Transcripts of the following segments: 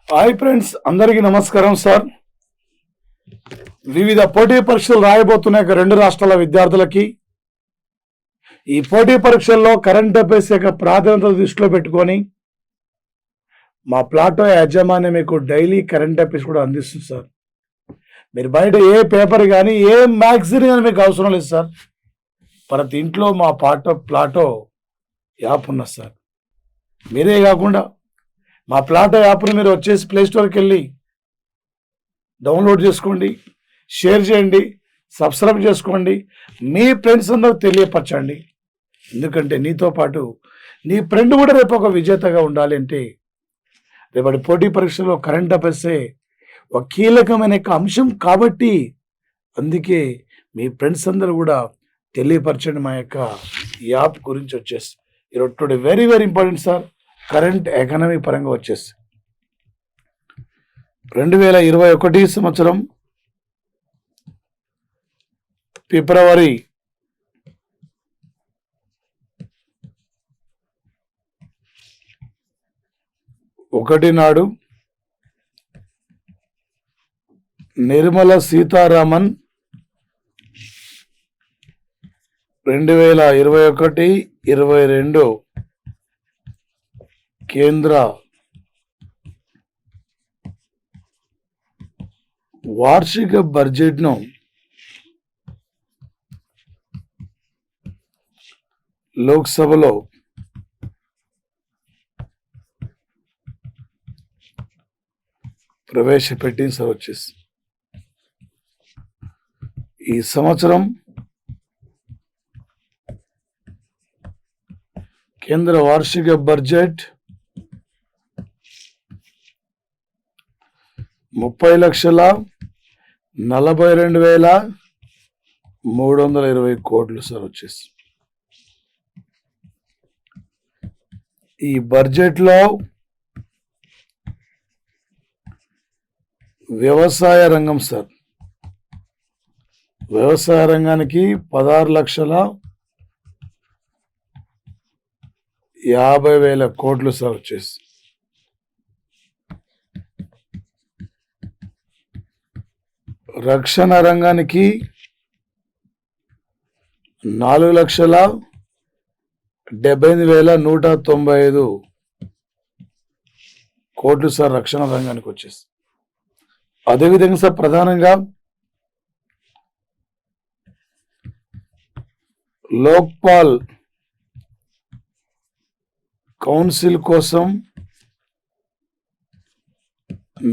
Hi friends, అందరికీ నమస్కారం sir. వివిధ పోటీ పరీక్షలు రాయబోతున్న రెండు రాష్ట్రాల విద్యార్థులకి ఈ పోటీ పరీక్షల్లో కరెంట్ అఫైర్స్ యొక్క ప్రాధాన్యత దృష్టిలో పెట్టుకొని మా ప్లాటో యాజమాన్యం మీకు డైలీ కరెంట్ అఫైర్స్ కూడా అందిస్తుంది సార్. మీరు బయట ఏ పేపర్ కానీ ఏ మ్యాగజైన్ కానీ మీకు అవసరం లేదు సార్. ప్రతి ఇంట్లో మా ప్లాటో యాప్ ఉన్నది సార్. మీరే కాకుండా మా ప్లాటో యాప్ని మీరు వచ్చేసి ప్లేస్టోర్కి వెళ్ళి డౌన్లోడ్ చేసుకోండి, షేర్ చేయండి, సబ్స్క్రైబ్ చేసుకోండి, మీ ఫ్రెండ్స్ అందరూ తెలియపరచండి. ఎందుకంటే నీతో పాటు నీ ఫ్రెండ్ కూడా రేపు ఒక విజేతగా ఉండాలి అంటే రేపటి పోటీ పరీక్షలో కరెంట్ అఫైర్సే ఒక కీలకమైన అంశం కాబట్టి అందుకే మీ ఫ్రెండ్స్ అందరూ కూడా తెలియపరచండి మా యొక్క యాప్ గురించి. వచ్చేసి ఈరోజు very very important sir. Current economy పరంగా వచ్చేసి 2021 సంవత్సరం ఫిబ్రవరి 1 నాడు నిర్మలా సీతారామన్ 2021-22 కేంద్ర వార్షిక బడ్జెట్ను లోక్సభలో ప్రవేశపెట్టింది సార్. వచ్చేసి ఈ సంవత్సరం కేంద్ర వార్షిక బడ్జెట్ 30,42,320 కోట్లు సార్. వచ్చేసి ఈ బడ్జెట్లో వ్యవసాయ రంగం సార్, వ్యవసాయ రంగానికి 16,50,000 కోట్లు సార్. వచ్చేసి రక్షణ రంగానికి 4,78,195 కోట్లు సార్ రక్షణ రంగానికి. వచ్చేసి అదేవిధంగా సార్ ప్రధానంగా లోక్పాల్ కౌన్సిల్ కోసం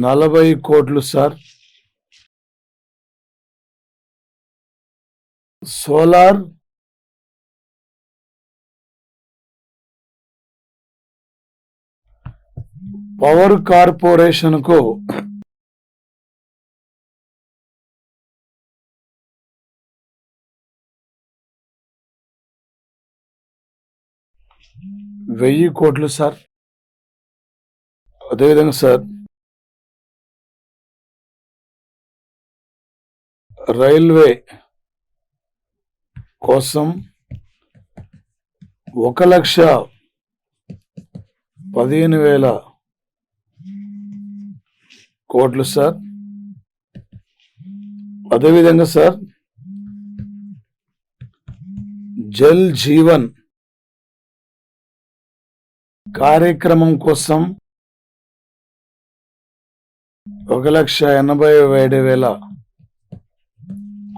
40 కోట్లు సార్. సోలార్ పవర్ కార్పొరేషన్కు 1,000 కోట్లు సార్. అదేవిధంగా సార్ రైల్వే కోసం 1,15,000 కోట్లు సార్. అదేవిధంగా సార్ జల్ జీవన్ కార్యక్రమం కోసం 1,87,000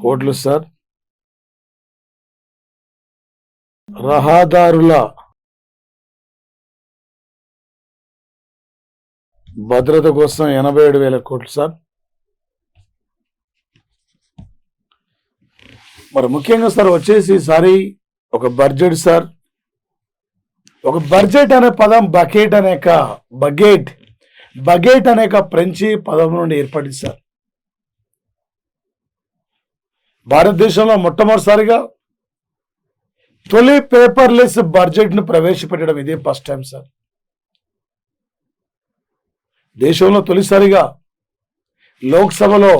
కోట్లు సార్. రహదారుల భద్రత కోసం 87,000 కోట్లు సార్. మరి ముఖ్యంగా సార్ వచ్చేసి ఈసారి ఒక బడ్జెట్ సార్, ఒక బడ్జెట్ అనే పదం బగెట్ అనే ఫ్రెంచి పదం నుండి ఏర్పడింది సార్. భారతదేశంలో మొట్టమొదటిసారిగా తొలి పేపర్లెస్ బడ్జెట్ను ప్రవేశపెట్టడం ఇదే ఫస్ట్ టైం సార్. దేశంలో తొలిసారిగా లోక్సభలో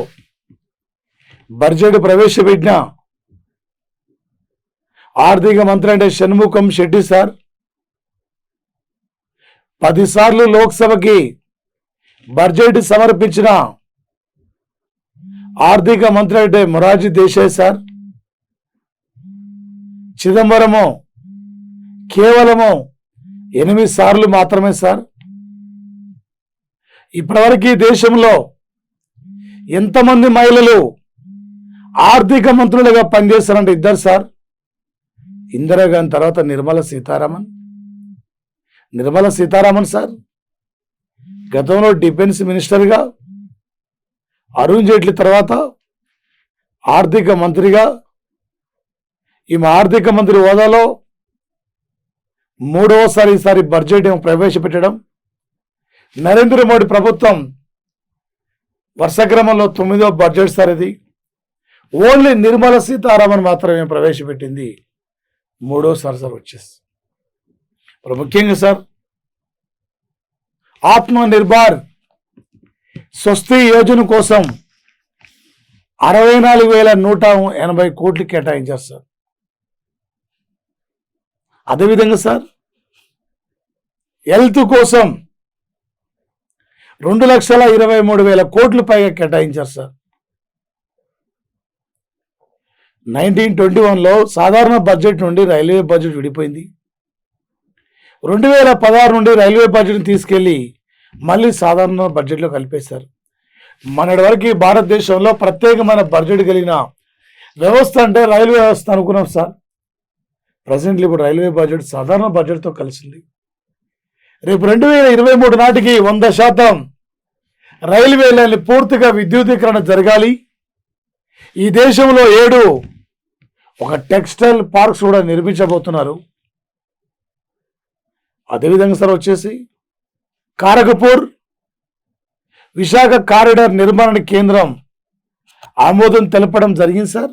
బడ్జెట్ ప్రవేశపెట్టిన ఆర్థిక మంత్రి అంటే షణ్ముఖం శెట్టి సార్ 10 సార్లు లోక్సభకి బడ్జెట్ సమర్పించిన ఆర్థిక మంత్రి అంటే మొరార్జీ దేశాయ్ సార్. చిదంబరము కేవలము 8 సార్లు మాత్రమే సార్. ఇప్పటివరకు ఈ దేశంలో ఎంతమంది మహిళలు ఆర్థిక మంత్రులుగా పనిచేస్తారంటే 2 సార్. ఇందిరాగాంధీ తర్వాత నిర్మలా సీతారామన్ సార్. గతంలో డిఫెన్స్ మినిస్టర్గా, అరుణ్ జైట్లీ తర్వాత ఆర్థిక మంత్రిగా, ఈమె ఆర్థిక మంత్రి హోదాలో 3వసారి ఈసారి బడ్జెట్ ప్రవేశపెట్టడం. నరేంద్ర మోడీ ప్రభుత్వం వరుస క్రమంలో 9వ బడ్జెట్ సార్ ఇది. ఓన్లీ నిర్మలా సీతారామన్ మాత్రమే ప్రవేశపెట్టింది 3వసారి సార్ వచ్చేసి. ఇప్పుడు ముఖ్యంగా సార్ ఆత్మనిర్భర్ స్వస్తి యోజన కోసం 64,180 కోట్లు కేటాయించారు సార్. అదేవిధంగా సార్ హెల్త్ కోసం 2,23,000 కోట్లు పైగా కేటాయించారు సార్. 1921లో సాధారణ బడ్జెట్ నుండి రైల్వే బడ్జెట్ విడిపోయింది. 2016 నుండి రైల్వే బడ్జెట్ని తీసుకెళ్లి మళ్ళీ సాధారణ బడ్జెట్లో కలిపేశారు. మొన్నటి వరకు భారతదేశంలో ప్రత్యేకమైన బడ్జెట్ కలిగిన వ్యవస్థ అంటే రైల్వే వ్యవస్థ అనుకున్నాం సార్. ప్రజెంట్లీ ఇప్పుడు రైల్వే బడ్జెట్ సాధారణ బడ్జెట్తో కలిసింది. రేపు 2023 నాటికి 100% రైల్వేలని పూర్తిగా విద్యుదీకరణ జరగాలి. ఈ దేశంలో 7 ఒక టెక్స్టైల్ పార్క్స్ కూడా నిర్మించబోతున్నారు. అదేవిధంగా సార్ వచ్చేసి కారకపూర్ విశాఖ కారిడార్ నిర్మాణ కేంద్రం ఆమోదం తెలపడం జరిగింది సార్.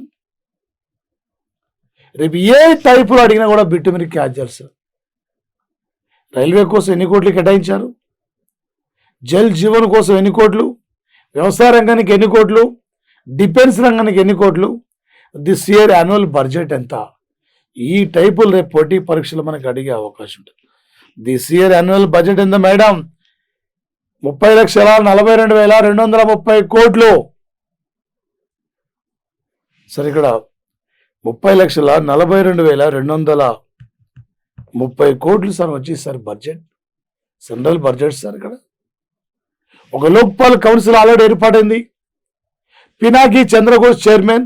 రేపు ఏ టైపులో అడిగినా కూడా బిట్టు మీరు క్యాచ్ చేయాలి సార్. రైల్వే కోసం ఎన్ని కోట్లు కేటాయించారు, జల్ జీవన్ కోసం ఎన్ని కోట్లు, వ్యవసాయ రంగానికి ఎన్ని కోట్లు, డిఫెన్స్ రంగానికి ఎన్ని కోట్లు, దిస్ ఇయర్ యాన్యువల్ బడ్జెట్ ఎంత, ఈ టైపులు రేపు పోటీ పరీక్షలు మనకు అడిగే అవకాశం ఉంటుంది. దిస్ ఇయర్ యాన్యువల్ బడ్జెట్ ఎంత మేడం? 30,42,230 కోట్లు. సరే ఇక్కడ 30,42,230 కోట్లు సార్ వచ్చి sir budget, central budget sir. ఇక్కడ ఒక లోక్పాల్ కౌన్సిల్ ఆల్రెడీ ఏర్పాటైంది. పినాకి చంద్రఘోష్ చైర్మన్,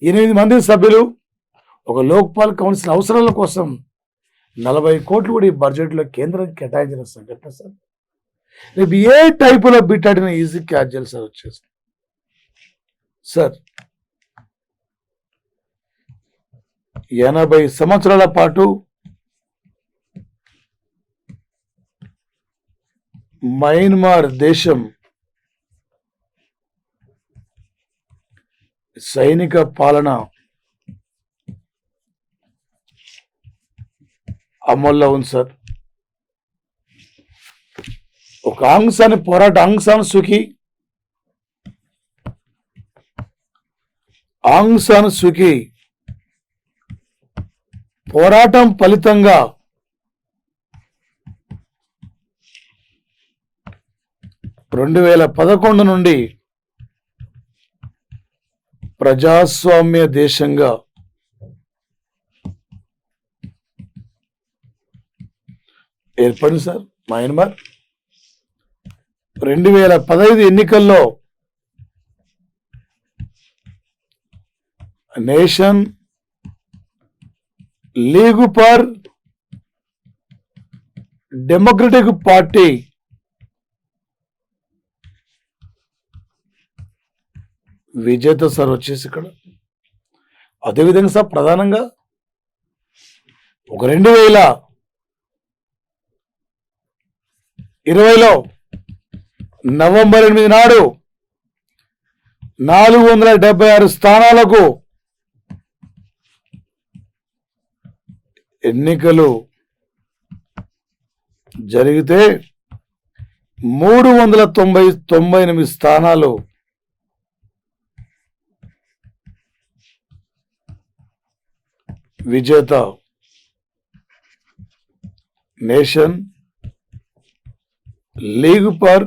8 మంది సభ్యులు. ఒక లోక్పాల్ కౌన్సిల్ అవసరాల కోసం 40 కోట్లు కూడా ఈ బడ్జెట్లో కేంద్రం కేటాయించిన సంఘటన సార్. రేపు ఏ టైపులో బిట్ అడిగిన ఈజీ క్యాచ్ చేయాలి సార్ వచ్చేసి. సార్ 80 సంవత్సరాల పాటు మయన్మార్ దేశం సైనిక పాలన అమల్లో ఉంది సార్. ఒక ఆంగ్ సాన్ సూకీ పోరాటం ఫలితంగా రెండు 2011 నుండి ప్రజాస్వామ్య దేశంగా ఏర్పడింది సార్ మయన్మార్. 2015 ఎన్నికల్లో nation league for democratic party విజేత సార్ వచ్చేసి ఇక్కడ. అదేవిధంగా సార్ ప్రధానంగా ఒక 2020లో నవంబర్ 8 నాడు 476 స్థానాలకు ఎన్నికలు జరిగితే 399 స్థానాలు విజేత nation league for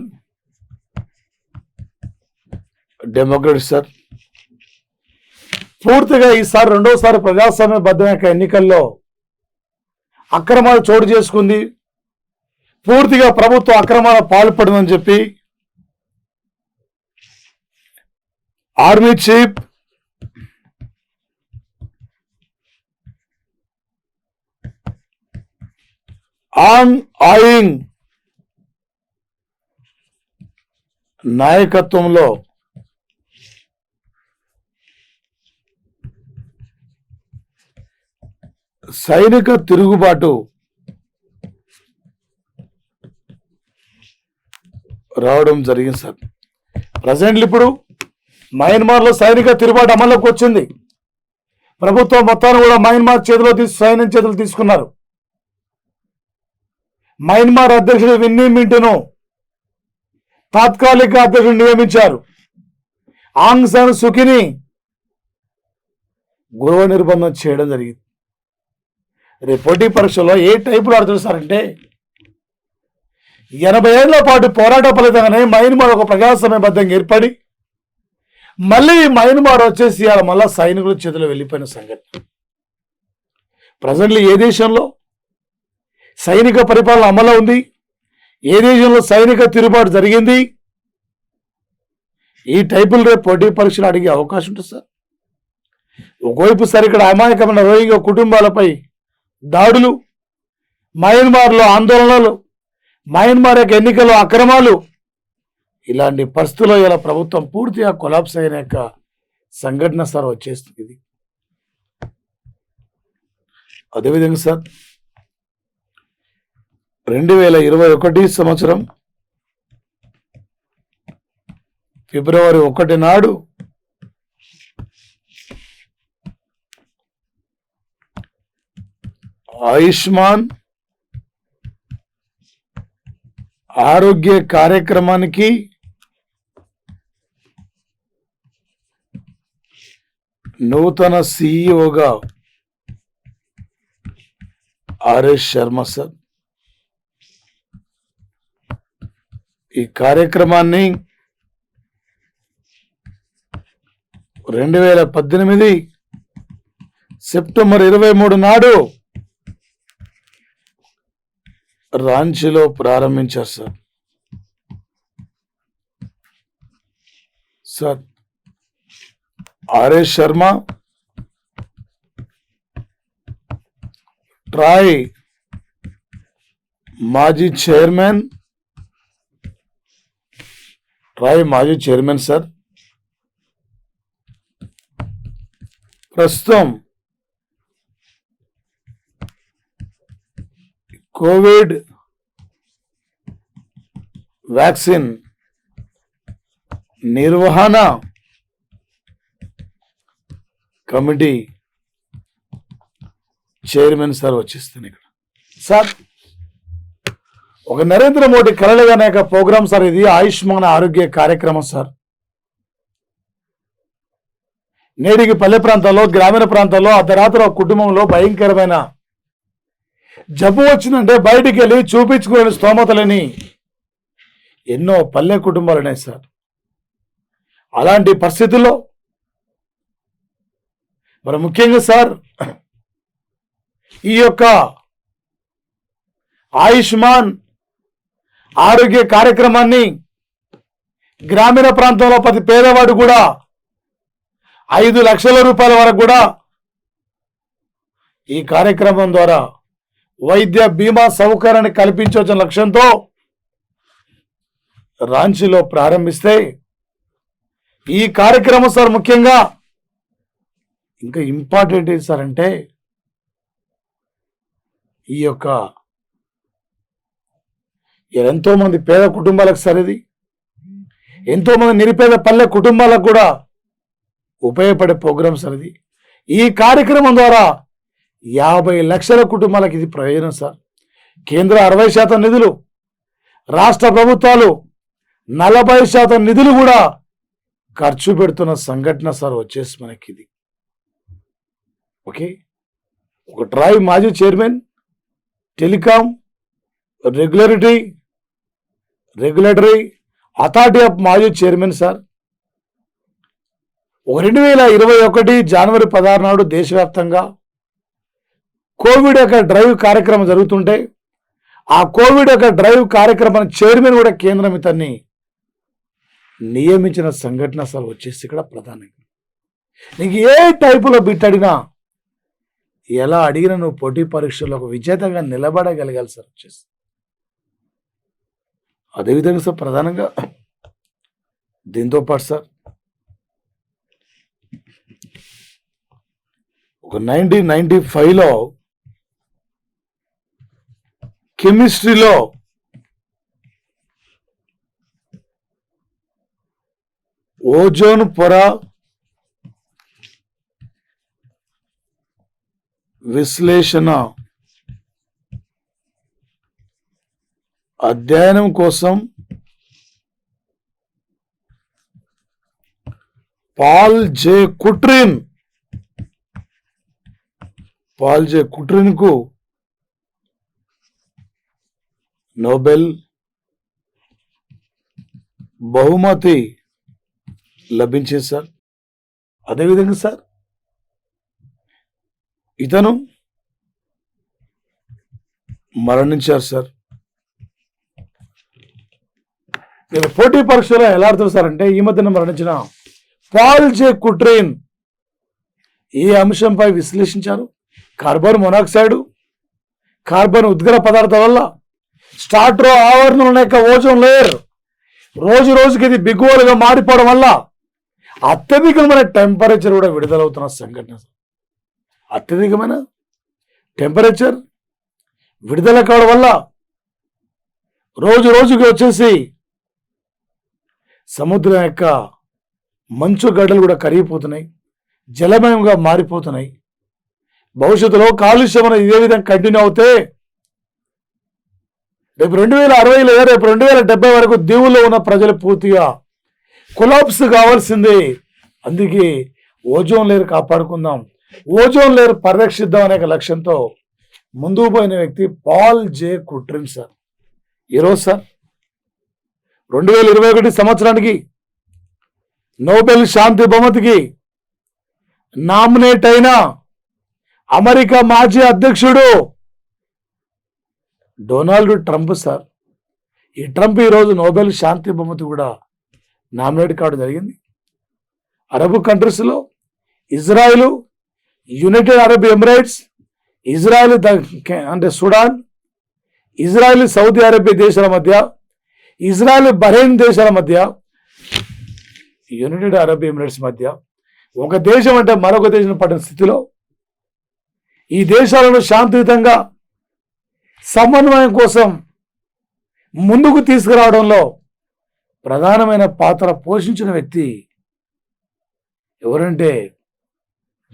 democratic sir. పూర్తిగా ఈసారి రెండోసారి ప్రజాస్వామ్యబద్ధమైన ఎన్నికల్లో అక్రమాలు చోటు చేసుకుంది, పూర్తిగా ప్రభుత్వం అక్రమాల పాల్పడిందని చెప్పి ఆర్మీ చీఫ్ ఆన్ ఆయింగ్ నాయకత్వంలో సైనిక తిరుగుబాటు రావడం జరిగింది సార్. ప్రజెంట్లు ఇప్పుడు మయన్మార్లో సైనిక తిరుగుబాటు అమల్లోకి వచ్చింది. ప్రభుత్వం మొత్తాన్ని కూడా మయన్మార్ సైన్యం చేతులు తీసుకున్నారు. మయన్మార్ అధ్యక్షుడు విన్నీ మింటును తాత్కాలిక అధ్యక్షుడు నియమించారు. ఆంగ్ సాన్ సూకీని గృహ నిర్బంధం చేయడం జరిగింది. రేపు పోటీ పరీక్షలో ఏ టైపులో ఆడుతున్నారంటే 80 ఏళ్ల పాటు పోరాట ఫలితంగానే మయన్మార్ ఒక ప్రజాస్వామ్యబద్ధంగా ఏర్పడి మళ్ళీ మయన్మార్ వచ్చేసి అలా మళ్ళా సైనికుల చేతిలో వెళ్ళిపోయిన సంఘటన. ప్రజెంట్లీ ఏ దేశంలో సైనిక పరిపాలన అమలు ఉంది, ఏ దేశంలో సైనిక తిరుగుబాటు జరిగింది, ఈ టైపులు రేపు పోటీ పరీక్షలు అడిగే అవకాశం ఉంటుంది సార్. ఒకవైపు సార్ ఇక్కడ అమాయకమైన రోహింగ్యా కుటుంబాలపై దాడులు, మయన్మార్లో ఆందోళనలు, మయన్మార్ యొక్క ఎన్నికల్లో అక్రమాలు, ఇలాంటి పరిస్థితుల్లో ఇలా ప్రభుత్వం పూర్తిగా కొలాప్స్ అయిన యొక్క సంఘటన సార్ వచ్చేస్తుంది. ఇది అదేవిధంగా సార్ 2021 సంవత్సరం ఫిబ్రవరి 1 నాడు ఆయుష్మాన్ ఆరోగ్య కార్యక్రమానికి నూతన సిఇఓగా ఆర్ఎస్ శర్మ సార్. ఈ కార్యక్రమాన్ని 2018 సెప్టెంబర్ 23 నాడు రాంచీలో ప్రారంభించారు sir. Sir RS Sharma TRAI మాజీ చైర్మన్ సార్. ప్రస్తుతం కోవిడ్ వ్యాక్సిన్ నిర్వహణ కమిటీ చైర్మన్ సార్ వచ్చేస్తాను ఇక్కడ సార్. ఒక నరేంద్ర మోడీ కలలుగానే ఒక ప్రోగ్రామ్ సార్ ఇది, ఆయుష్మాన్ ఆరోగ్య కార్యక్రమం సార్. నేటికి పల్లె ప్రాంతాల్లో, గ్రామీణ ప్రాంతాల్లో అర్ధరాత్రి ఒక కుటుంబంలో భయంకరమైన జబ్బు వచ్చిందంటే బయటికి వెళ్ళి చూపించుకునే స్తోమతలని ఎన్నో పల్లె కుటుంబాలు ఉన్నాయి సార్. అలాంటి పరిస్థితుల్లో మరి ముఖ్యంగా సార్ ఈ యొక్క ఆయుష్మాన్ ఆరోగ్య కార్యక్రమాన్ని గ్రామీణ ప్రాంతంలో ప్రతి పేదవాడు కూడా 5 లక్షల రూపాయల వరకు కూడా ఈ కార్యక్రమం ద్వారా వైద్య బీమా సౌకర్యాన్ని కల్పించవచ్చిన లక్ష్యంతో రాంచీలో ప్రారంభిస్తే ఈ కార్యక్రమం సార్ ముఖ్యంగా ఇంకా ఇంపార్టెంట్ ఏంటి సార్ అంటే ఈ యొక్క ఎంతో మంది పేద కుటుంబాలకు సార్ ఇది, ఎంతో మంది నిరుపేద పల్లె కుటుంబాలకు కూడా ఉపయోగపడే ప్రోగ్రామ్ సార్ ఇది. ఈ కార్యక్రమం ద్వారా 50 లక్షల కుటుంబాలకు ఇది ప్రయోజనం సార్. కేంద్ర 60% నిధులు, రాష్ట్ర ప్రభుత్వాలు 40% నిధులు కూడా ఖర్చు పెడుతున్న సంఘటన సార్ వచ్చేసి మనకి ఇది. ఓకే, ఒక ట్రాయ్ మాజీ chairman, telecom regulatory authority of మాజీ చైర్మన్ సార్. 2021 జనవరి 16 నాడు దేశవ్యాప్తంగా కోవిడ్ యొక్క డ్రైవ్ కార్యక్రమం జరుగుతుంటే ఆ కోవిడ్ యొక్క డ్రైవ్ కార్యక్రమం చైర్మన్ కూడా కేంద్రం ఇతన్ని నియమించిన సంఘటన అసలు వచ్చేసి ఇక్కడ ప్రధానంగా నీకు ఏ టైపులో బిట్ అడిగినా ఎలా అడిగినా నువ్వు పోటీ పరీక్షల్లో ఒక విజేతగా నిలబడగలగాలి సార్ వచ్చేసి. అదేవిధంగా సార్ ప్రధానంగా దీంతో పాటు సార్ ఒక 1995లో కెమిస్ట్రీలో ఓజోన్ పొర విశ్లేషణ అధ్యయనం కోసం పాల్ జే కుట్రిన్ కు నోబెల్ బహుమతి లభించింది సార్. అదేవిధంగా సార్ ఇతను మరణించారు సార్. నేను పోటీ పరీక్షలో ఎలా అర్థం సార్ అంటే ఈ మధ్యన మరణించిన పాల్ జే కుట్రిన్ ఈ అంశంపై విశ్లేషించారు. కార్బన్ మోనాక్సైడ్, కార్బన్ ఉద్గర పదార్థాల వల్ల స్టార్టో ఆవరణంలో యొక్క ఓజోన్ లేయర్ రోజు రోజుకి ఇది బిగువలుగా మారిపోవడం వల్ల అత్యధికమైన టెంపరేచర్ కూడా విడుదలవుతున్న సంఘటన. అత్యధికమైన టెంపరేచర్ విడుదల కావడం వల్ల రోజు రోజుకి వచ్చేసి సముద్రం యొక్క మంచు గడ్డలు కూడా కరిగిపోతున్నాయి, జలమయంగా మారిపోతున్నాయి. భవిష్యత్తులో కాలుష్యం అనేది ఇదే విధంగా కంటిన్యూ అవుతే రేపు 2060 లేదా రేపు 2070 వరకు దీవుల్లో ఉన్న ప్రజలు పూర్తిగా కొలాప్స్ కావాల్సిందే. అందుకే ఓజోన్ లేయర్ కాపాడుకుందాం, ఓజోన్ లేయర్ పరిరక్షిద్దాం అనే లక్ష్యంతో ముందుకు పోయిన వ్యక్తి పాల్ జే కుట్రిన్ సార్. ఈరోజు సార్ 2021 సంవత్సరానికి నోబెల్ శాంతి బహుమతికి నామినేట్ అయిన అమెరికా మాజీ అధ్యక్షుడు డొనాల్డ్ ట్రంప్ సార్. ఈ ట్రంప్ ఈరోజు నోబెల్ శాంతి బహుమతి కూడా నామినేట్ కావడం జరిగింది. అరబ్ కంట్రీస్లో Israel, United Arab Emirates, Israel అంటే సుడాన్, ఇజ్రాయిల్ సౌదీ అరేబియా దేశాల మధ్య, ఇజ్రాయిల్ బహ్రెయిన్ దేశాల మధ్య, యునైటెడ్ అరబ్ ఎమిరేట్స్ మధ్య ఒక దేశం అంటే మరొక దేశం పడిన స్థితిలో ఈ దేశాలను శాంతియుతంగా సమన్వయం కోసం ముందుకు తీసుకురావడంలో ప్రధానమైన పాత్ర పోషించిన వ్యక్తి ఎవరంటే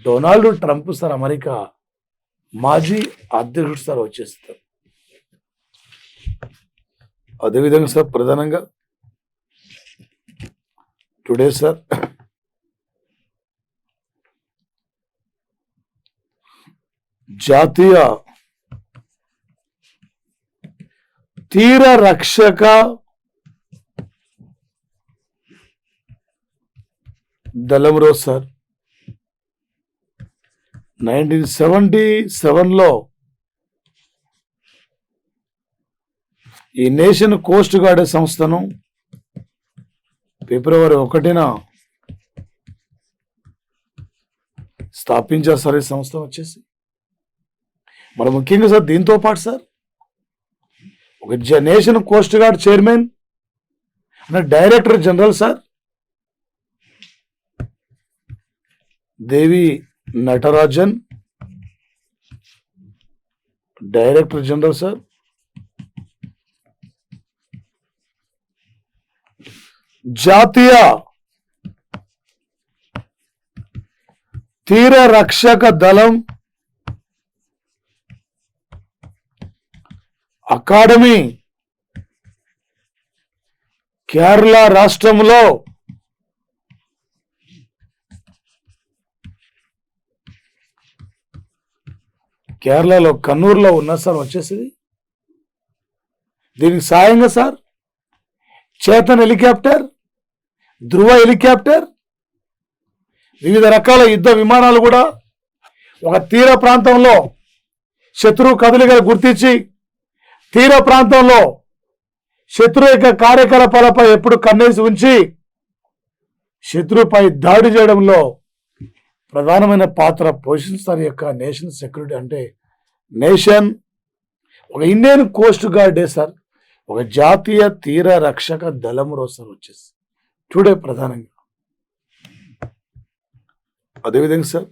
డొనాల్డ్ ట్రంప్ సార్. అమెరికా మాజీ అధ్యక్షుడు సార్ వచ్చేస్తారు. అదేవిధంగా సార్ ప్రధానంగా టుడే సార్ జాతీయ తీర రక్షక దళం రోజు సార్ 1977లో ఈ నేషన్ కోస్ట్ గార్డ్ సంస్థను ఫిబ్రవరి 1న స్థాపించారు సార్. ఈ సంస్థ వచ్చేసి మరి ముఖ్యంగా సార్ దీంతో పాటు సార్ ఒక నేషన్ కోస్ట్ గార్డ్ చైర్మన్ అంటే డైరెక్టర్ జనరల్ సార్ దేవి నటరాజన్, డైరెక్టర్ జనరల్ సార్ జాతీయ తీర రక్షక దళం అకాడమీ కేరళ రాష్ట్రంలో కేరళలో కన్నూరులో ఉన్న సార్ వచ్చేసింది. దీనికి సాయంగా సార్ చేతన్ హెలికాప్టర్, ధృవ హెలికాప్టర్, వివిధ రకాల యుద్ధ విమానాలు కూడా ఒక తీర ప్రాంతంలో శత్రువు కదలికలు గుర్తించి తీర ప్రాంతంలో శత్రువు యొక్క కార్యకలాపాలపై ఎప్పుడు కన్నేసి ఉంచి శత్రువుపై దాడి చేయడంలో ప్రధానమైన పాత్ర పోషిస్తారు. యొక్క నేషన్ సెక్యూరిటీ అంటే నేషన్ ఒక ఇండియన్ కోస్ట్ గార్డే సార్, ఒక జాతీయ తీర రక్షక దళం రోజు వచ్చేసి టుడే ప్రధానంగా. అదేవిధంగా సార్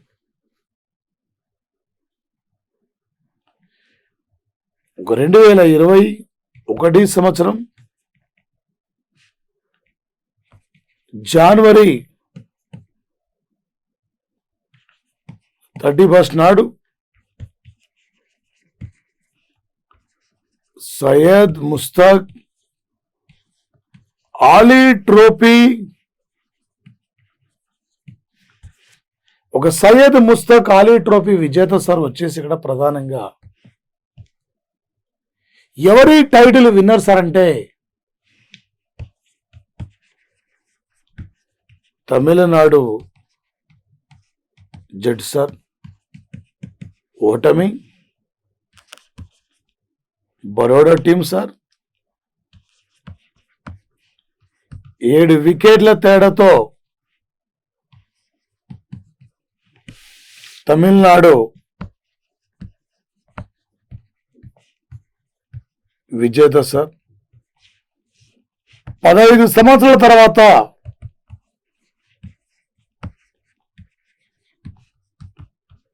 ఒక 2021 సంవత్సరం జనవరి 31 నాడు సయ్యద్ ముస్తాక్ అలీ ట్రోఫీ ఒక సయ్యద్ ముస్తాక్ అలీ ట్రోఫీ విజేత సార్ వచ్చేసి ఇక్కడ ప్రధానంగా ఎవరి టైటిల్ విన్నర్ సార్ అంటే తమిళనాడు జడ్జి సార్. ఓటమి బరోడా టీం సార్. 7 వికెట్ల తేడాతో తమిళనాడు విజేత సార్. 15 సంవత్సరాల తర్వాత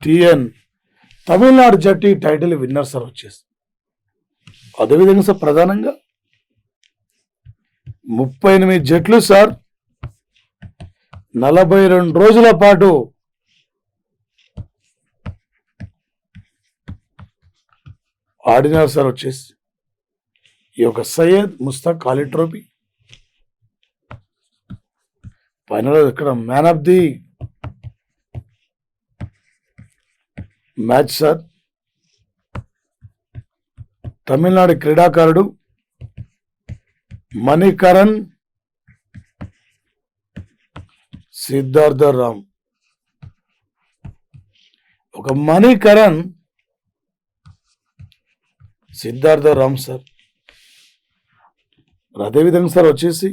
టిఎన్ తమిళనాడు జట్టు టైటిల్ విన్నర్ సార్ వచ్చేసి. అదేవిధంగా సార్ ప్రధానంగా 38 జట్లు సార్ 42 రోజుల పాటు ఆడినారు సార్ వచ్చేసి ఈ యొక్క సయ్యద్ ముస్తాక్ అలీ ట్రోఫీ. ఫైనల్ ఇక్కడ man of the match sir Tamil Nadu క్రీడాకారుడు మణికరణ్ సిద్ధార్థ రామ్. ఒక మణికరణ్ సిద్ధార్థ రామ్ సార్. అదేవిధంగా సార్ వచ్చేసి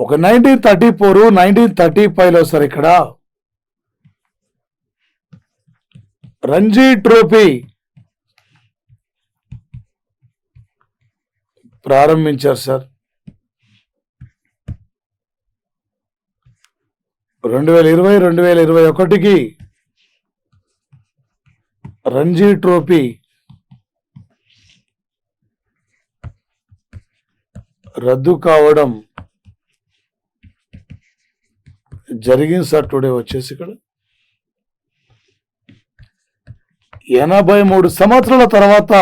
ఒక 1934 1935లో సార్ ఇక్కడ రంజీ ట్రోఫీ ప్రారంభించారు సార్. 2020 2021కి రంజీ ట్రోఫీ రద్దు కావడం జరిగింది సార్. టుడే వచ్చేసి ఇక్కడ 83 సంవత్సరాల తర్వాత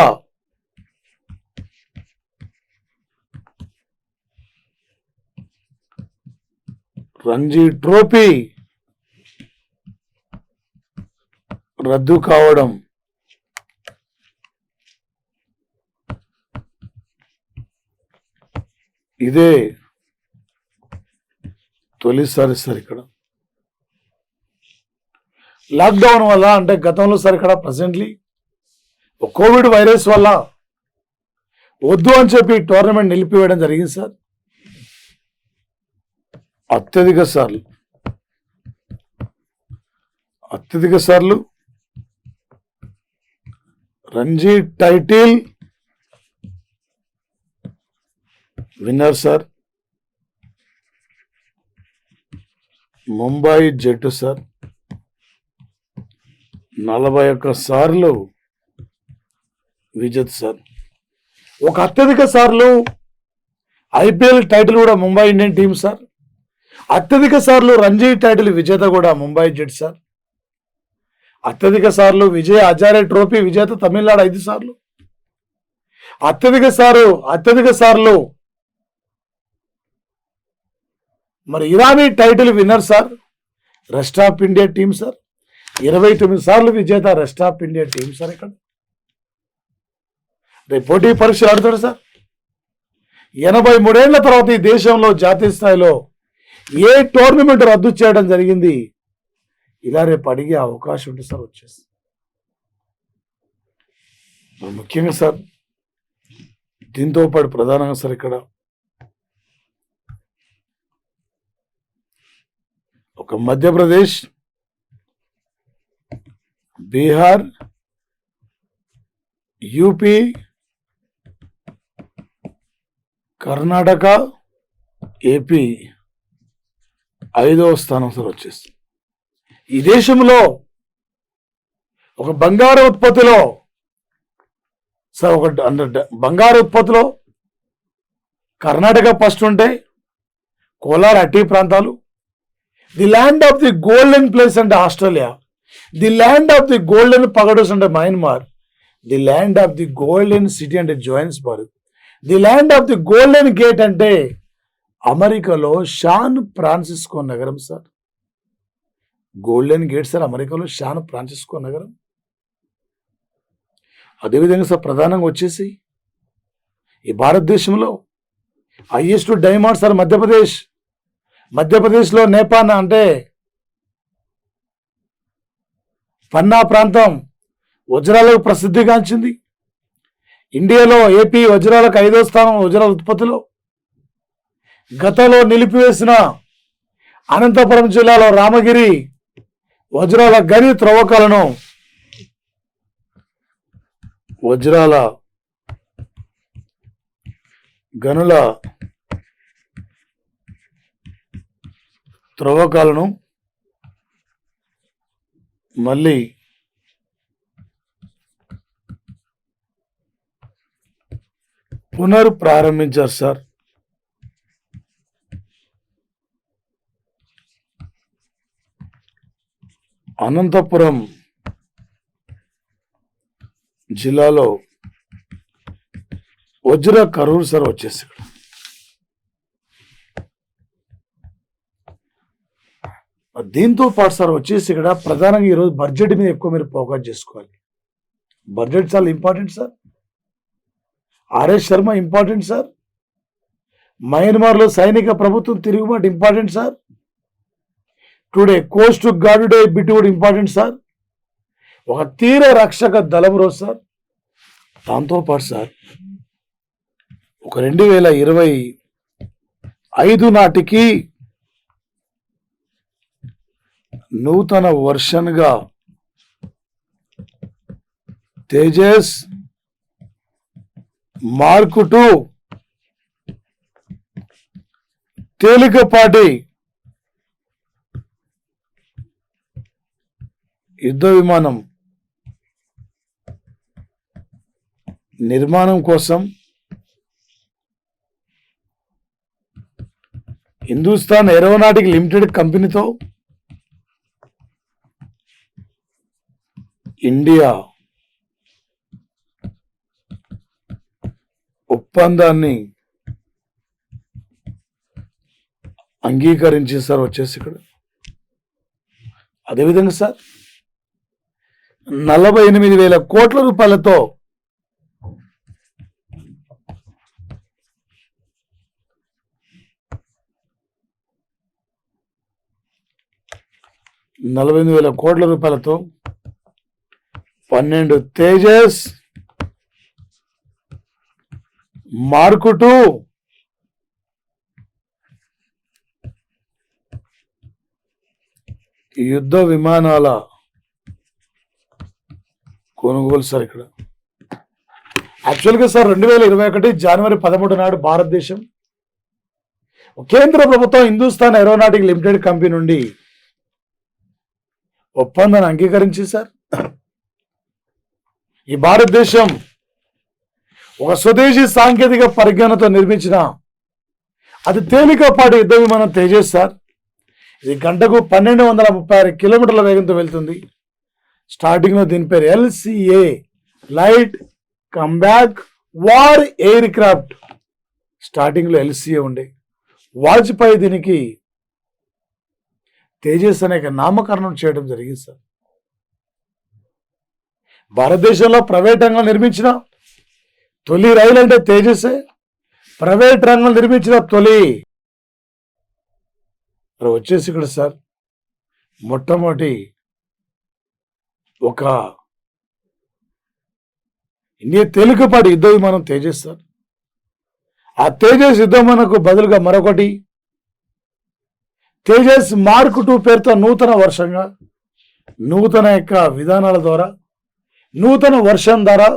రంజీ ట్రోఫీ రద్దు కావడం ఇదే తొలిసారి సార్. ఇక్కడ లాక్డౌన్ వల్ల అంటే గతంలో సార్ ఇక్కడ ప్రజెంట్లీ కోవిడ్ వైరస్ వల్ల వద్దు అని చెప్పి టోర్నమెంట్ నిలిపివేయడం జరిగింది సార్. అత్యధిక సార్లు Ranji title winner sir Mumbai జట్టు సార్. 41 సార్లు విజేత సార్. ఒక అత్యధిక సార్లు ఐపీఎల్ టైటిల్ కూడా ముంబై ఇండియన్ టీం సార్. అత్యధిక సార్లు రంజీ టైటిల్ విజేత కూడా ముంబై జట్టు సార్. అత్యధిక సార్లు విజయ్ హజారే ట్రోఫీ విజేత తమిళనాడు 5 సార్లు. అత్యధిక సార్లు మరి Irani title winner sir rest of India team sir. 29 సార్లు విజేత rest of India team sir. ఇక్కడ రేపు పోటీ పరీక్షలు ఆడుతాడు సార్. 83 ఏళ్ల తర్వాత ఈ దేశంలో జాతీయ స్థాయిలో ఏ టోర్నమెంట్ రద్దు చేయడం జరిగింది, ఇలా రేపు అడిగే అవకాశం ఉంటుంది సార్ వచ్చేసి. ముఖ్యంగా సార్ దీంతో పాటు ప్రధానంగా సార్ ఇక్కడ ఒక మధ్యప్రదేశ్, బీహార్, యూపీ, కర్ణాటక, ఏపీ 5వ స్థానం సార్ వచ్చేసి. ఈ దేశంలో ఒక బంగారు ఉత్పత్తిలో సార్ బంగారు ఉత్పత్తిలో కర్ణాటక ఫస్ట్ ఉంటే, కోలార్ అట్టి ప్రాంతాలు, the land of the golden place అంటే Australia, the land of the golden pagodas అంటే Myanmar, the land of the golden city అంటే Johannesburg, the land of the golden gate అంటే అమెరికాలో శాన్ ఫ్రాన్సిస్కో నగరం సార్. గోల్డెన్ గేట్ సార్ అమెరికాలో San Francisco నగరం. అదేవిధంగా sir ప్రధానంగా వచ్చేసి ఈ భారతదేశంలో హైయెస్ట్ డైమండ్ సార్ మధ్యప్రదేశ్లో నేపాల్ అంటే పన్నా ప్రాంతం వజ్రాలకు ప్రసిద్ధిగాంచింది. ఇండియాలో ఏపీ వజ్రాలకు 5వ స్థానం వజ్రాల ఉత్పత్తిలో. గతంలో నిలిపివేసిన అనంతపురం జిల్లాలో రామగిరి వజ్రాల గని త్రవ్వకాలను వజ్రాల గనుల త్రవ్వకాలను మళ్ళీ పునఃప్రారంభించారు సార్. అనంతపురం జిల్లాలో వజ్ర కరూరు సార్ వచ్చేసి. దీంతో పాటు సార్ వచ్చేసి ఇక్కడ ప్రధానంగా ఈరోజు బడ్జెట్ మీద ఎక్కువ మీరు ఫోకస్ చేసుకోవాలి. బడ్జెట్ చాలా important sir. RS Sharma important sir. మయన్మార్లో సైనిక ప్రభుత్వం తిరుగుబాటు important sir. Today coast guard day bit కూడా ఇంపార్టెంట్ సార్. ఒక తీర రక్షక దళం రోజు సార్. దాంతోపాటు సార్ ఒక 2025 నాటికి నూతన వర్షన్గా తేజస్ మార్క్ 2 తేలికపాటి యుద్ధ విమానం నిర్మాణం కోసం హిందుస్థాన్ ఏరోనాటిక్ లిమిటెడ్ కంపెనీతో ఇండియా ఒప్పందాన్ని అంగీకరించి సార్ వచ్చేసి ఇక్కడ. అదేవిధంగా సార్ 48,000 కోట్ల రూపాయలతో రూపాయలతో 12 తేజస్ మార్క్ 2 యుద్ధ విమానాల కొనుగోలు సార్ ఇక్కడ. యాక్చువల్గా సార్ 2021 జనవరి 13 నాడు భారతదేశం కేంద్ర ప్రభుత్వం హిందుస్థాన్ ఏరోనాటిక్ లిమిటెడ్ కంపెనీ నుండి ఒప్పందాన్ని అంగీకరించి సార్. ఈ భారతదేశం ఒక స్వదేశీ సాంకేతిక పరిజ్ఞానంతో నిర్మించిన అతి తేలికపాటి యుద్ధ విమానం తేజస్ సార్. ఇది గంటకు 1236 కిలోమీటర్ల వేగంతో వెళ్తుంది. స్టార్టింగ్లో దీని పేరు LCA light comeback war air craft. స్టార్టింగ్లో LCA ఉండే. వాజ్పేయి దీనికి తేజస్ అనే నామకరణం చేయడం జరిగింది సార్. భారతదేశంలో ప్రైవేట్ రంగం నిర్మించిన తొలి రైలు అంటే తేజస్సే. ప్రైవేట్ రంగం నిర్మించిన తొలి మరి వచ్చేసి ఇక్కడ సార్ మొట్టమొదటి ఒక ఇండియా తేలికపాటి యుద్ధ విమానం తేజస్ సార్. ఆ తేజస్ యుద్ధ విమానకు బదులుగా మరొకటి తేజస్ మార్క్ 2 పేరుతో నూతన వర్షంగా నూతన యొక్క విధానాల ద్వారా నూతన వర్షం ద్వారా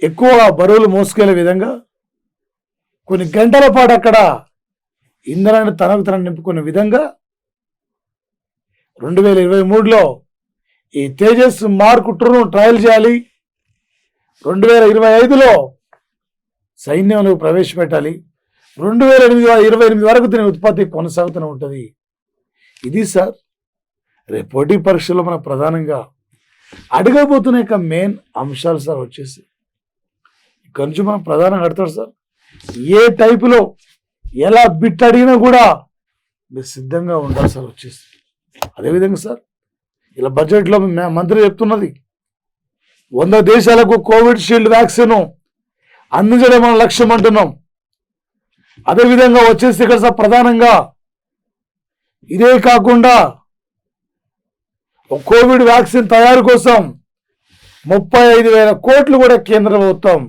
ఎక్కువ బరువులు మోసుకెళ్లే విధంగా కొన్ని గంటల పాటు అక్కడ ఇంధనాన్ని తనకు నింపుకునే విధంగా 2023లో ఈ తేజస్ మార్క్ 2ను ట్రయల్ చేయాలి. 2025లో సైన్యంలో ప్రవేశపెట్టాలి. 2028 వరకు దీని ఉత్పత్తి కొనసాగుతూనే ఉంటుంది. ఇది సార్ రేపు పోటీ పరీక్షలో మనం ప్రధానంగా అడగబోతున్న యొక్క మెయిన్ అంశాలు సార్. వచ్చేసి ఇక్కడ నుంచి మనం ప్రధానంగా అడతాడు సార్, ఏ టైపులో ఎలా బిట్ అడిగినా కూడా మీరు సిద్ధంగా ఉండాలి సార్. వచ్చేసి అదేవిధంగా సార్ ఇలా బడ్జెట్లో మంత్రి చెప్తున్నది 100 దేశాలకు కోవిడ్ షీల్డ్ వ్యాక్సిన్ అందించడం మన లక్ష్యం అంటున్నాం. అదేవిధంగా వచ్చేసి ఇక్కడ సార్ ప్రధానంగా ఇదే కాకుండా కోవిడ్ వ్యాక్సిన్ తయారు కోసం 35,000 కోట్లు కూడా కేంద్ర ప్రభుత్వం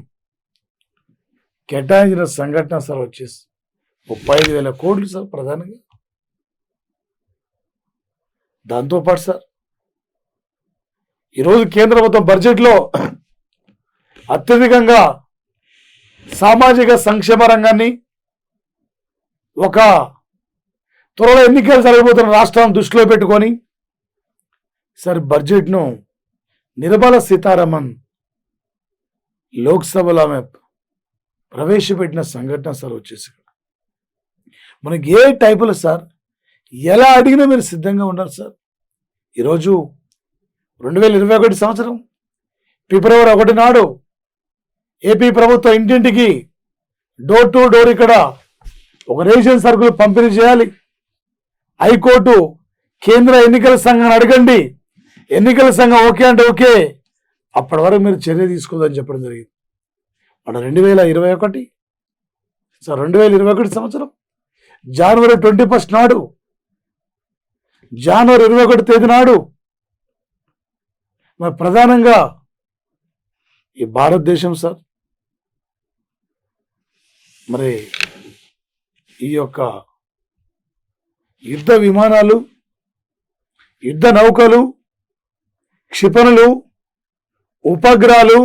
కేటాయించిన సంఘటన సార్. వచ్చేసి 35,000 కోట్లు సార్ ప్రధానంగా. దాంతోపాటు సార్ ఈరోజు కేంద్ర ప్రభుత్వం బడ్జెట్లో అత్యధికంగా సామాజిక సంక్షేమ రంగాన్ని ఒక త్వరలో ఎన్నికలు జరగబోతున్న రాష్ట్రాన్ని దృష్టిలో పెట్టుకొని సార్ బడ్జెట్ను నిర్మలా సీతారామన్ లోక్సభలో ఆమె ప్రవేశపెట్టిన సంఘటన సార్. వచ్చేసి మనకి ఏ టైపులో సార్ ఎలా అడిగినా మీరు సిద్ధంగా ఉండాలి సార్. ఈరోజు 2021 సంవత్సరం ఫిబ్రవరి 1 నాడు ఏపీ ప్రభుత్వం ఇంటింటికి డోర్ టు డోర్ ఇక్కడ ఒక రేషన్ సరుకులు పంపిణీ చేయాలి. హైకోర్టు కేంద్ర ఎన్నికల సంఘాన్ని అడగండి, ఎన్నికల సంఘం ఓకే అంటే ఓకే, అప్పటి వరకు మీరు చర్య తీసుకోదని చెప్పడం జరిగింది. మన 2021 సార్ 2021 సంవత్సరం జనవరి 21 నాడు జనవరి 21 తేదీ నాడు మరి ప్రధానంగా ఈ భారతదేశం సార్ మరి ఈ యొక్క యుద్ధ విమానాలు, యుద్ధ నౌకలు, క్షిపణులు, ఉపగ్రహాలు,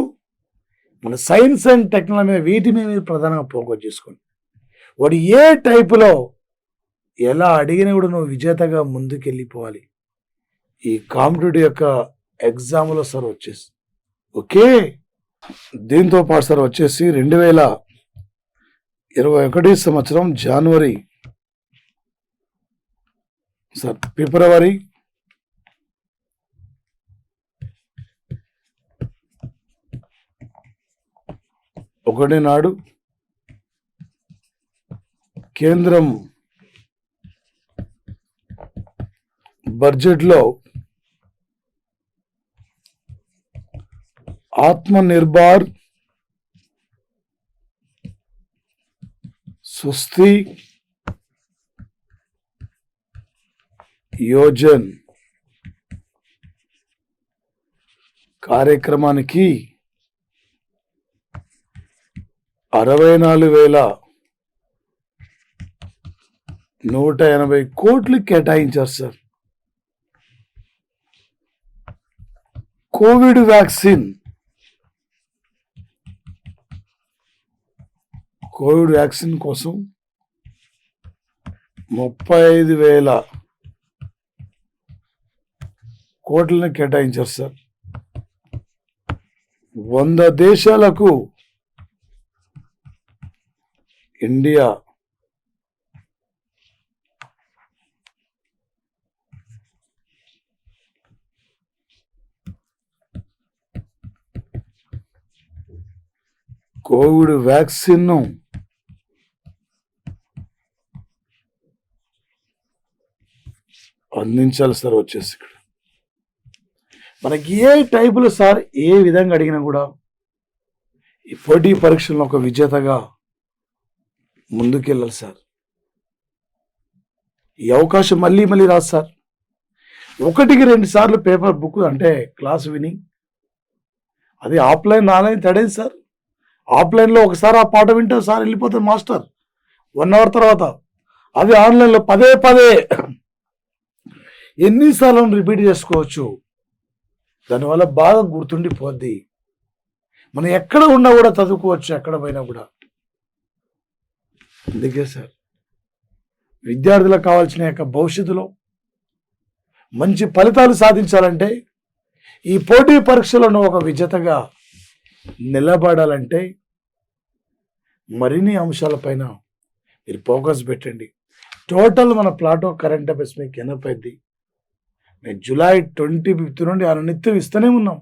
మన సైన్స్ అండ్ టెక్నాలజీ మీద వీటి మీద ప్రధానంగా ఫోకస్ చేసుకోండి. వాడు ఏ టైపులో ఎలా అడిగినా కూడా నువ్వు విజేతగా ముందుకెళ్ళిపోవాలి ఈ కాంపిటేటివ్ యొక్క ఎగ్జామ్లో సార్. వచ్చేసి ఓకే. దీంతో పాటు సార్ వచ్చేసి 2021 సంవత్సరం జనవరి సార్ ఫిబ్రవరి 1 నాడు కేంద్రం బడ్జెట్లో ఆత్మనిర్భర్ స్వస్తి యోజన్ కార్యక్రమానికి 64,180 కోట్లు కేటాయించారు సార్. కోవిడ్ వ్యాక్సిన్ కోసం 35,000 కోట్లను కేటాయించారు సార్. 100 దేశాలకు ఇండియా కోవిడ్ వ్యాక్సిన్ అందించాలి సార్. వచ్చేసి ఇక్కడ మనకి ఏ టైపులో సార్ ఏ విధంగా అడిగినా కూడా ఈ పోటీ పరీక్షలను ఒక విజేతగా ముందుకెళ్ళాలి సార్. ఈ అవకాశం మళ్ళీ మళ్ళీ రాదు సార్. 1-2 సార్లు పేపర్ బుక్ అంటే క్లాస్ విని, అది ఆఫ్లైన్ ఆన్లైన్ తడేది సార్. ఆఫ్లైన్లో ఒకసారి ఆ పాట వింటే సార్ వెళ్ళిపోతారు మాస్టర్ 1 అవర్ తర్వాత. అది ఆన్లైన్లో పదే పదే ఎన్నిసార్లు రిపీట్ చేసుకోవచ్చు. దానివల్ల బాగా గుర్తుండిపోద్ది. మనం ఎక్కడ ఉన్నా కూడా చదువుకోవచ్చు, ఎక్కడ పోయినా కూడా. అందుకే సార్ విద్యార్థులకు కావాల్సిన యొక్క భవిష్యత్తులో మంచి ఫలితాలు సాధించాలంటే, ఈ పోటీ పరీక్షలను ఒక విజేతగా నిలబడాలంటే మరిన్ని అంశాలపైన మీరు ఫోకస్ పెట్టండి. టోటల్ మన ప్లాటో కరెంట్ అఫైర్స్ మీకు ఎనపైద్ది. నేను జూలై 25 నుండి అనునిత్యం ఇస్తూనే ఉన్నాం.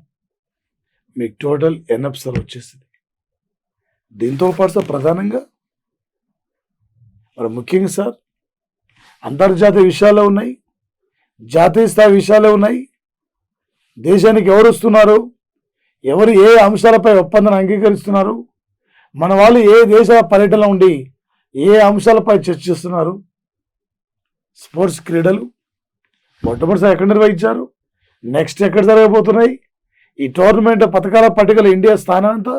మీకు టోటల్ ఎన్ఎఫ్ సార్ వచ్చేసింది. దీంతో పాటు సార్ ప్రధానంగా మరి ముఖ్యంగా సార్ అంతర్జాతీయ విషయాలే ఉన్నాయి, జాతీయ స్థాయి విషయాలే ఉన్నాయి. దేశానికి ఎవరు వస్తున్నారు, ఎవరు ఏ అంశాలపై ఒప్పందాన్ని అంగీకరిస్తున్నారు, మన వాళ్ళు ఏ దేశ పర్యటనలో ఉండి ఏ అంశాలపై చర్చిస్తున్నారు, స్పోర్ట్స్ క్రీడలు మొట్టమొదటిసారి ఎక్కడ నిర్వహించారు, నెక్స్ట్ ఎక్కడ జరగబోతున్నాయి, ఈ టోర్నమెంట్ పథకాల పట్టికలో ఇండియా స్థానం ఎంత,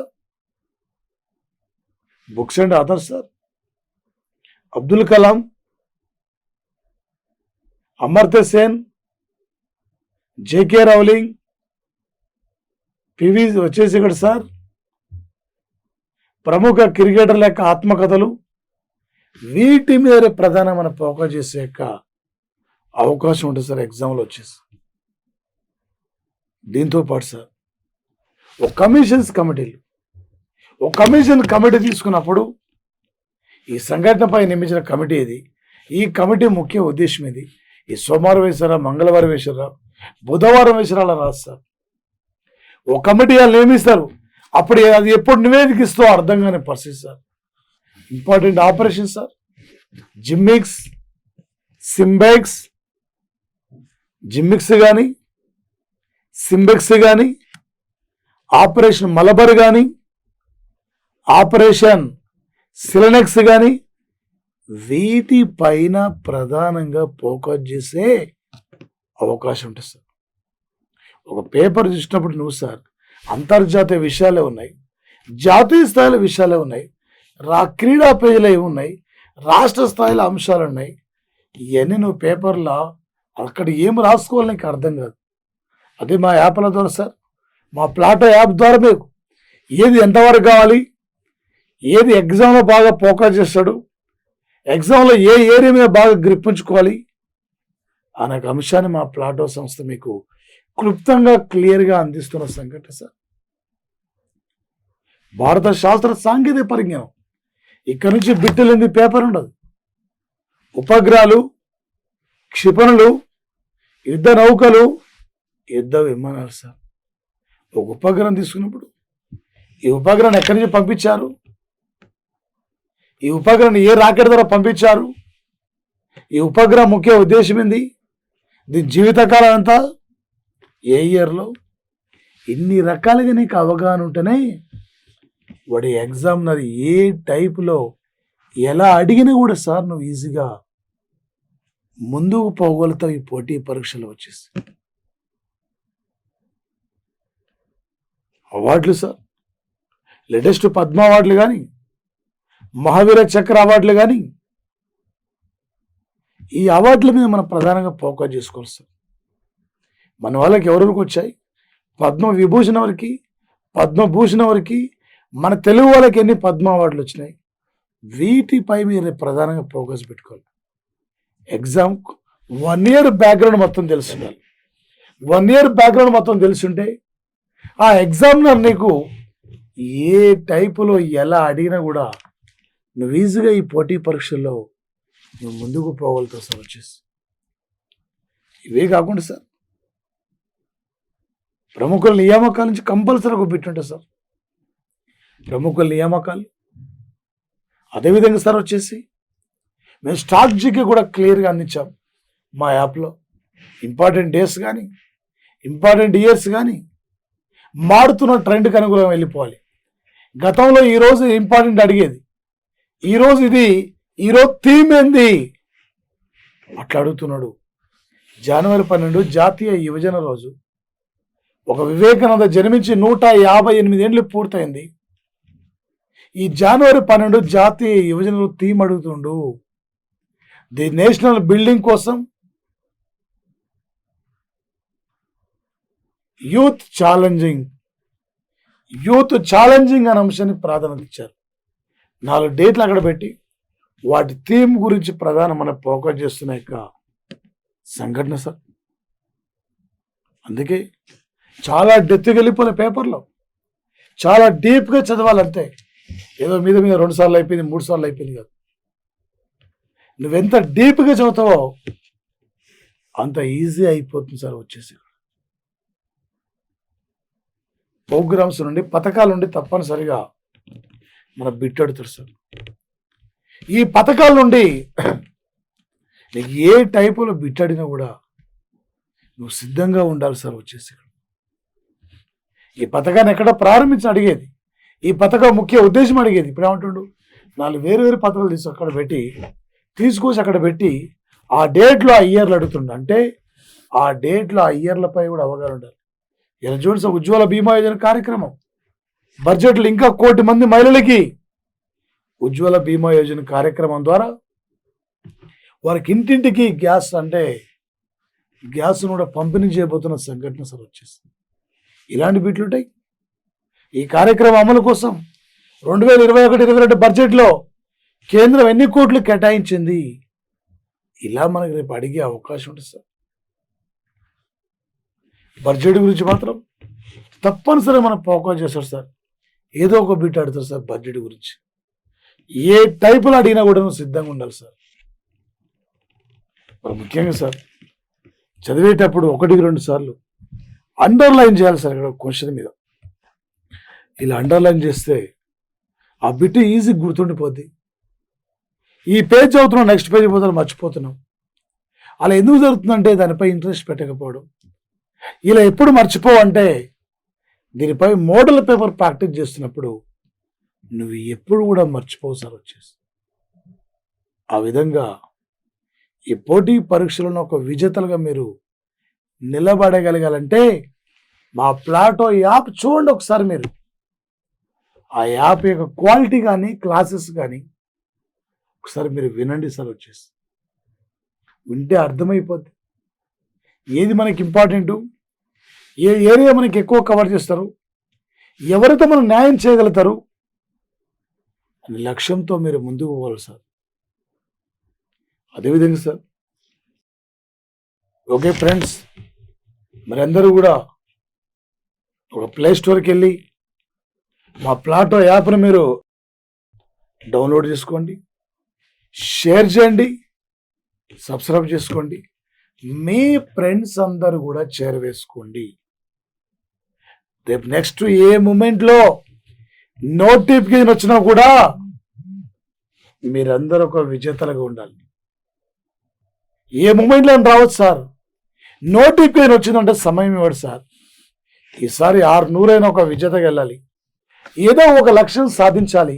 books and authors sir Abdul Kalam, Amartya Sen, JK Rowling, PV వచ్చేసి ఇక్కడ సార్ ప్రముఖ క్రికెటర్ల యొక్క ఆత్మకథలు, వీటి మీద ప్రధాన మనం ఫోకస్ చేసే యొక్క అవకాశం ఉంటుంది సార్ ఎగ్జామ్లో వచ్చేసి. దీంతో పాటు సార్ ఒక కమిషన్ కమిటీ తీసుకున్నప్పుడు ఈ సంఘటనపై నియమించిన కమిటీ ఇది. ఈ కమిటీ ముఖ్య ఉద్దేశం ఇది. ఈ సోమవారం వేసారా, మంగళవారం వేసారా, బుధవారం వేసారా అలా రాదు సార్. ఒక కమిటీ వాళ్ళు నియమిస్తారు, అప్పుడు అది ఎప్పుడు నివేదిక ఇస్తో అర్థం కాని పరిస్థితి sir. Important operation sir gimmicks, gimmicks కానీ, సింబెక్స్ కానీ, ఆపరేషన్ మలబర్ కానీ, ఆపరేషన్ సిలనెక్స్ కానీ, వీటిపైన ప్రధానంగా ఫోకస్ చేసే అవకాశం ఉంటుంది సార్. ఒక పేపర్ చూసినప్పుడు నువ్వు సార్ అంతర్జాతీయ విషయాలే ఉన్నాయి, జాతీయ స్థాయిలో విషయాలే ఉన్నాయి, క్రీడా పేజీలు ఏమి ఉన్నాయి, రాష్ట్ర స్థాయిలో అంశాలు ఉన్నాయి. ఇవన్నీ నువ్వు పేపర్లో అక్కడ ఏం రాసుకోవాలి నీకు అర్థం కాదు. అదే మా యాప్ల ద్వారా సార్, మా ప్లాటో యాప్ ద్వారా మీకు ఏది ఎంతవరకు కావాలి, ఏది ఎగ్జామ్లో బాగా ఫోకస్ చేస్తాడు, ఎగ్జామ్లో ఏ ఏరియా మీద బాగా గ్రిప్ ఉంచుకోవాలి అనే అంశాన్ని మా ప్లాటో సంస్థ మీకు క్లుప్తంగా క్లియర్గా అందిస్తున్న సంఘటన సార్. భారత శాస్త్ర సాంకేతిక పరిజ్ఞానం ఇక్కడ నుంచి బిట్టలేని పేపర్ ఉండదు. ఉపగ్రహాలు, క్షిపణులు, యుద్ధ నౌకలు, యుద్ధ విమానాలు సార్. ఒక ఉపగ్రహం తీసుకున్నప్పుడు ఈ ఉపగ్రహం ఎక్కడి నుంచి పంపించారు, ఈ ఉపగ్రహం ఏ రాకెట్ ద్వారా పంపించారు, ఈ ఉపగ్రహం ముఖ్య ఉద్దేశం ఏంది, దీని జీవితకాలం ఎంత, ఏ ఇయర్లో, ఇన్ని రకాలుగా నీకు అవగాహన ఉంటేనే వాడి ఎగ్జామినర్ ఏ టైపులో ఎలా అడిగినా కూడా సార్ నువ్వు ఈజీగా ముందుకు పోగలుగుతావు ఈ పోటీ పరీక్షలు వచ్చేసి. అవార్డులు సార్ లేటెస్ట్ పద్మ అవార్డులు కానీ, మహావీర చక్ర అవార్డులు కానీ, ఈ అవార్డుల మీద మనం ప్రధానంగా ఫోకస్ చేసుకోవాలి సార్. మన వాళ్ళకి ఎవరికి వచ్చాయి, పద్మవిభూషణ్ వరకు, పద్మభూషణ్ వరకు, మన తెలుగు వాళ్ళకి ఎన్ని పద్మ అవార్డులు వచ్చినాయి, వీటిపై మీరు ప్రధానంగా ఫోకస్ పెట్టుకోవాలి. ఎగ్జామ్ 1 ఇయర్ బ్యాక్గ్రౌండ్ మొత్తం తెలుసుండాలి. 1 ఇయర్ బ్యాక్గ్రౌండ్ మొత్తం తెలుసుంటే ఆ ఎగ్జామినర్ నీకు ఏ టైపులో ఎలా అడిగినా కూడా నువ్వు ఈజీగా ఈ పోటీ పరీక్షల్లో నువ్వు ముందుకు పోగలుగుతావు సార్ వచ్చేసి. ఇవే కాకుండా సార్ ప్రముఖుల నియామకాల నుంచి కంపల్సరీగా పెట్టుంటాయి సార్. ప్రముఖుల నియామకాలు అదేవిధంగా సార్ వచ్చేసి మేము స్ట్రాటజీకి కూడా క్లియర్గా అందించాం మా యాప్లో. ఇంపార్టెంట్ డేస్ కానీ, ఇంపార్టెంట్ ఇయర్స్ కానీ, మారుతున్న ట్రెండ్కి అనుగుణంగా వెళ్ళిపోవాలి. గతంలో ఈరోజు ఇంపార్టెంట్ అడిగేది, ఈరోజు ఇది, ఈరోజు థీమ్ ఏంది, అట్లా అడుగుతున్నాడు. జనవరి 12 జాతీయ యువజన రోజు. ఒక వివేకానంద జన్మించి 158 ఏళ్ళు పూర్తయింది. ఈ జనవరి 12 జాతీయ యువజన రోజు థీమ్ అడుగుతుండు. ది నేషనల్ బిల్డింగ్ కోసం యూత్ ఛాలెంజింగ్ అనే అంశాన్ని ప్రాధాన్యత ఇచ్చారు. 4 డేట్లు అక్కడ పెట్టి వాటి థీమ్ గురించి మన ఫోకస్ చేస్తున్న యొక్క సంఘటన సార్. అందుకే చాలా డెప్త్గా వెళ్ళిపోలే పేపర్లో, చాలా డీప్గా చదవాలంతే. ఏదో మీద 2 సార్లు అయిపోయింది, 3 సార్లు అయిపోయింది కాదు. నువ్వెంత డీప్గా చదువుతావో అంత ఈజీ అయిపోతుంది సార్. వచ్చేసి ప్రోగ్రామ్స్ నుండి, పథకాల నుండి తప్పనిసరిగా మన బిట్ అడుగుతారు సార్. ఈ పథకాల నుండి నీకు ఏ టైపులో బిట్ అడినా కూడా నువ్వు సిద్ధంగా ఉండాలి సార్. వచ్చేసి ఈ పథకాన్ని ఎక్కడ ప్రారంభించి అడిగేది, ఈ పథకం ముఖ్య ఉద్దేశం అడిగేది. ఇప్పుడు ఏమంటుండు, 4 వేరు పథకాలు తీసుకొచ్చి అక్కడ పెట్టి ఆ డేట్లో ఆ ఇయర్లు అడుగుతుండు. అంటే ఆ డేట్లో ఆ ఇయర్లపై కూడా అవగాహన ఉండాలి. ఇలా చూడండి సార్, ఉజ్వల బీమా యోజన కార్యక్రమం బడ్జెట్లో ఇంకా 1 కోటి మంది మహిళలకి ఉజ్వల బీమా యోజన కార్యక్రమం ద్వారా వారికి ఇంటింటికి గ్యాస్ కూడా పంపిణీ చేయబోతున్న సంఘటన సార్. వచ్చేస్తుంది ఇలాంటి బిట్లు ఉంటాయి. ఈ కార్యక్రమం అమలు కోసం 2021-22 బడ్జెట్లో కేంద్రం ఎన్ని కోట్లు కేటాయించింది, ఇలా మనకి రేపు అడిగే అవకాశం ఉంటుంది సార్. బడ్జెట్ గురించి మాత్రం తప్పనిసరిగా మనం ఫోకస్ చేస్తారు సార్. ఏదో ఒక బిట్ అడుగుతారు సార్ బడ్జెట్ గురించి. ఏ టైపులో అడిగినా కూడా నువ్వు సిద్ధంగా ఉండాలి సార్. ముఖ్యంగా సార్ చదివేటప్పుడు 1-2 సార్లు అండర్లైన్ చేయాలి సార్. ఇక్కడ క్వశ్చన్ మీద ఇలా అండర్లైన్ చేస్తే ఆ బిట్ ఈజీ గుర్తుండిపోద్ది. ఈ పేజ్ చదువుతున్నాం, నెక్స్ట్ పేజ్ పోతే మర్చిపోతున్నాం. అలా ఎందుకు జరుగుతుందంటే దానిపై ఇంట్రెస్ట్ పెట్టకపోవడం. ఇలా ఎప్పుడు మర్చిపోవంటే దీనిపై మోడల్ పేపర్ ప్రాక్టీస్ చేస్తున్నప్పుడు నువ్వు ఎప్పుడు కూడా మర్చిపోవు సార్. వచ్చేసి ఆ విధంగా ఈ పోటీ పరీక్షలను ఒక విజేతలుగా మీరు నిలబడగలగాలంటే మా ప్లాటో యాప్ చూడండి ఒకసారి. మీరు ఆ యాప్ యొక్క క్వాలిటీ కానీ క్లాసెస్ కానీ ఒకసారి మీరు వినండి సార్. వచ్చేసి వింటే అర్థమైపోద్ది ఏది మనకి ఇంపార్టెంటు, ఏ ఏరియా మనకి ఎక్కువ కవర్ చేస్తారు, ఎవరితో మనం న్యాయం చేయగలుగుతారు అనే లక్ష్యంతో మీరు ముందుకు పోవాలి సార్. అదేవిధంగా సార్, ఓకే ఫ్రెండ్స్, మరి అందరూ కూడా ఒక ప్లే స్టోర్కి వెళ్ళి మా ప్లాటో యాప్ను మీరు డౌన్లోడ్ చేసుకోండి, షేర్ చేయండి, సబ్స్క్రైబ్ చేసుకోండి, మీ ఫ్రెండ్స్ అందరూ కూడా చేరవేసుకోండి. రేపు నెక్స్ట్ ఏ మూమెంట్లో నోటిఫికేషన్ వచ్చినా కూడా మీరందరూ ఒక విజేతలుగా ఉండాలి. ఏ మూమెంట్లో రావచ్చు సార్, నోటిఫికేషన్ వచ్చిందంటే సమయం ఇవ్వడు సార్. ఈసారి 600 ఒక విజేతగా వెళ్ళాలి, ఏదో ఒక లక్ష్యం సాధించాలి,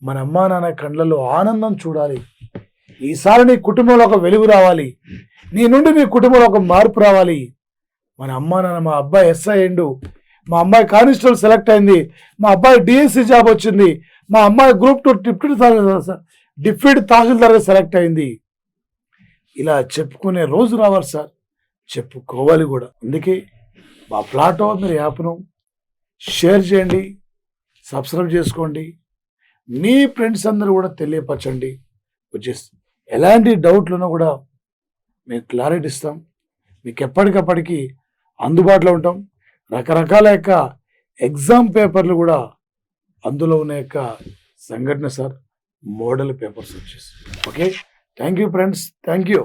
మన అమ్మా నాన్న కళ్ళల్లో ఆనందం చూడాలి. ఈసారి నీ కుటుంబంలో ఒక వెలుగు రావాలి, నీ నుండి నీ కుటుంబంలో ఒక మార్పు రావాలి. మన అమ్మా నాన్న, మా అబ్బాయి ఎస్ఐ అయిండు, మా అమ్మాయి కానిస్టేబుల్ సెలెక్ట్ అయింది, మా అబ్బాయి డిఎస్సి జాబ్ వచ్చింది, మా అమ్మాయి గ్రూప్ 2 డిప్యూటీ తహసీల్దార్గా సెలెక్ట్ అయింది, ఇలా చెప్పుకునే రోజు రావాలి సార్. చెప్పుకోవాలి కూడా. అందుకే మా ప్లాటో మీరు యాప్ను షేర్ చేయండి, సబ్స్క్రైబ్ చేసుకోండి, మీ ఫ్రెండ్స్ అందరూ కూడా తెలియపరచండి. వచ్చేసి ఎలాంటి డౌట్లున్నా కూడా మేము క్లారిటీ ఇస్తాం, మీకు ఎప్పటికప్పటికి అందుబాటులో ఉంటాం. రకరకాల యొక్క ఎగ్జామ్ పేపర్లు కూడా అందులో ఉన్న యొక్క సంఘటన సార్, మోడల్ పేపర్స్ వచ్చేసి. Okay, thank you friends, thank you.